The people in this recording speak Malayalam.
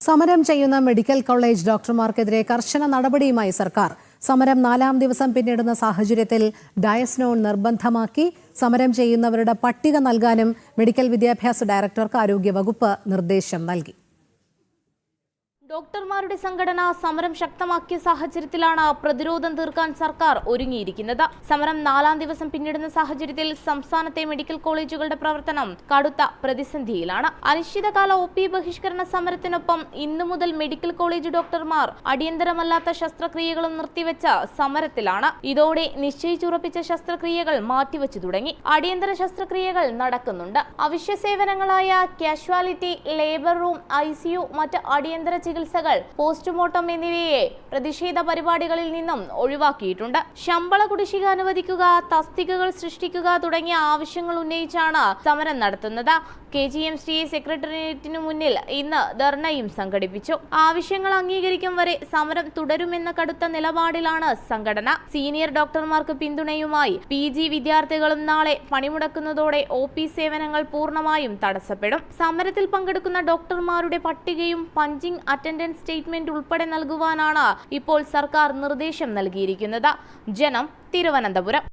സമരം ചെയ്യുന്ന മെഡിക്കൽ കോളേജ് ഡോക്ടർമാർക്കെതിരെ കർശന നടപടിയുമായി സർക്കാർ. സമരം 4ാം ദിവസം പിന്നിടുന്ന സാഹചര്യത്തിൽ ഡയസ്നോൺ നിർബന്ധമാക്കി. സമരം ചെയ്യുന്നവരുടെ പട്ടിക നൽകാനും മെഡിക്കൽ വിദ്യാഭ്യാസ ഡയറക്ടർക്ക് ആരോഗ്യവകുപ്പ് നിർദ്ദേശം നൽകി. ഡോക്ടർമാരുടെ സംഘടന സമരം ശക്തമാക്കിയ സാഹചര്യത്തിലാണ് പ്രതിരോധം തീർക്കാൻ സർക്കാർ ഒരുങ്ങിയിരിക്കുന്നത്. സമരം 4ാം ദിവസം പിന്നിടുന്ന സാഹചര്യത്തിൽ സംസ്ഥാനത്തെ മെഡിക്കൽ കോളേജുകളുടെ പ്രവർത്തനം കടുത്ത പ്രതിസന്ധിയിലാണ്. അനിശ്ചിതകാല OP ബഹിഷ്കരണ സമരത്തിനൊപ്പം ഇന്നു മുതൽ മെഡിക്കൽ കോളേജ് ഡോക്ടർമാർ അടിയന്തരമല്ലാത്ത ശസ്ത്രക്രിയകളും നിർത്തിവെച്ച സമരത്തിലാണ്. ഇതോടെ നിശ്ചയിച്ചുറപ്പിച്ച ശസ്ത്രക്രിയകൾ മാറ്റിവെച്ചു തുടങ്ങി. അടിയന്തര ശസ്ത്രക്രിയകൾ നടക്കുന്നുണ്ട്. അവശ്യ സേവനങ്ങളായ കാഷ്വാലിറ്റി, ലേബർ റൂം, ICU, മറ്റ് അടിയന്തര ചികിത്സകൾ, പോസ്റ്റ്മോർട്ടം എന്നിവയെ പ്രതിഷേധ പരിപാടികളിൽ നിന്നും ഒഴിവാക്കിയിട്ടുണ്ട്. ശമ്പള കുടിശ്ശിക അനുവദിക്കുക, തസ്തികകൾ സൃഷ്ടിക്കുക തുടങ്ങിയ ആവശ്യങ്ങൾ ഉന്നയിച്ചാണ് സമരം നടത്തുന്നത്. KGMCA സെക്രട്ടേറിയറ്റിനു മുന്നിൽ ഇന്ന് ധർണയും സംഘടിപ്പിച്ചു. ആവശ്യങ്ങൾ അംഗീകരിക്കും വരെ സമരം തുടരുമെന്ന കടുത്ത നിലപാടിലാണ് സംഘടന. സീനിയർ ഡോക്ടർമാർക്ക് പിന്തുണയുമായി PG വിദ്യാർത്ഥികളും നാളെ പണിമുടക്കുന്നതോടെ OP സേവനങ്ങൾ പൂർണ്ണമായും തടസ്സപ്പെടും. സമരത്തിൽ പങ്കെടുക്കുന്ന ഡോക്ടർമാരുടെ പട്ടികയും പഞ്ചിങ് അറ്റൻഡൻസ് സ്റ്റേറ്റ്മെന്റ് ഉൾപ്പെടെ നൽകുവാനാണ് ഇപ്പോൾ സർക്കാർ നിർദ്ദേശം നൽകിയിരിക്കുന്നത്. ജനം, തിരുവനന്തപുരം.